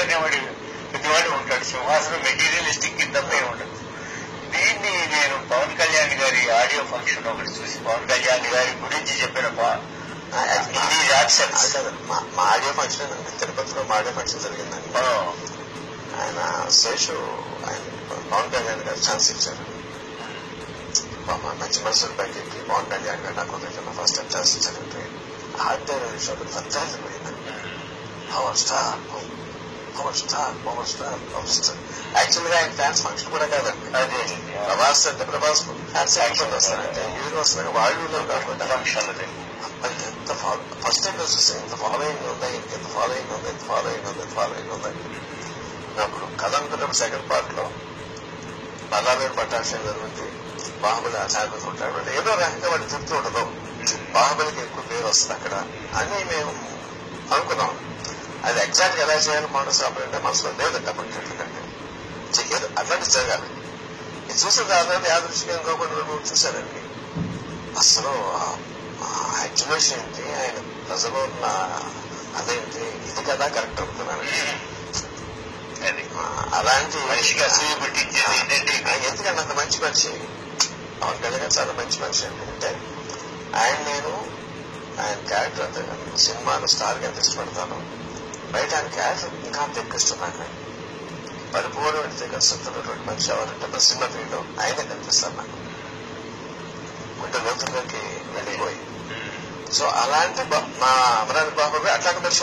అనేవాడు ప్రతివాడు ఉంటాడు. సింహాసనం మెటీరియలిస్టిక్ తప్పే ఉండదు. దీన్ని నేను పవన్ కళ్యాణ్ గారి ఆడియో ఫంక్షన్ ఒకటి చూసి పవన్ కళ్యాణ్ గారి గురించి చెప్పిన మా ఆడియో ఫంక్షన్ అండి, తిరుపతిలో మా ఆడియో ఫంక్షన్ జరిగిందండి. ఆయన శేషు ఆయన పవన్ కళ్యాణ్ గారు ఛాన్స్ ఇచ్చారు. మంచి మనసులు పైకి పవన్ కళ్యాణ్ గారు నాకు ఫస్ట్ టైం ఛాన్స్ ఇచ్చారంటే హార్ట్ షోకి ఫస్ట్ పోయింది. Power star power star power star power star. Actual గా ఆయన ఫ్యాన్స్ ఫంక్షన్ కూడా కాదండి. అదే ప్రభాస్ అంటే ప్రభాస్ ఫ్యాన్స్ యాక్చువల్ వస్తారంటే ఈవినింగ్ వస్తున్నారు వాళ్ళు కాకుండా ఫంక్షన్ ఎంత ఫస్ట్ టైం చూస్తే ఇంత ఫాలోయింగ్ ఉంది, ఇంత ఫాలోయింగ్ ఉంది, ఇంత ఫాలోయింగ్ ఉంది, ఇంత ఫాలోయింగ్ ఉంది. అప్పుడు కథ అనుకున్నప్పుడు సెకండ్ పార్ట్ లో బల్లావేరు పట్టాభిషేకం జరుగుతుంది, బాహుబలి ఆచార్య ఉంటాడు, ఏదో రకంగా వాడిని చెప్తూ ఉండదు, బాహుబలికి ఎక్కువ పేరు వస్తుంది అక్కడ అని మేము అనుకున్నాం. అది ఎగ్జాక్ట్ గా ఎలా చేయాలి మోడల్స్ ఆపరేట్ మనసులో లేదండి అప్పటికంటే చెయ్యదు, అట్లాంటి జరగాలి. ఇది చూసిన తర్వాత యాదృష్టిగా ఇంకొకటి చూశారండి. అసలు ఎడ్యుకేషన్ ఏంటి, ఆయన ప్రజలో ఉన్న అదేంటి, ఇది కదా కరెక్ట్ అనుకున్నాను. అలాంటి మనిషిగా అసూయ పుట్టించేది ఏంటంటే ఎందుకంటే అంత మంచి మనిషి పవన్ కళ్యాణ్ చాలా మంచి మనిషి అండి. అంటే నేను ఆయన క్యారెక్టర్ అంతే సినిమాలో స్టార్ గా ఎంత ఇష్టపడతాను, బయట ఆయన క్యారెక్టర్ ఇంకా అంత ఎక్కువ ఇష్టం నాకు. పరిపూర్ణ కష్టపడుతున్నటువంటి మనిషి ఎవరంటే సినిమా ఫీల్డ్ లో ఆయనే కనిపిస్తారు నాకు, కొంచెం లోతుల్లోకి వెళ్ళిపోయి. సో అలాంటి మా అమరావతి బాబు అట్లాంటి మనిషి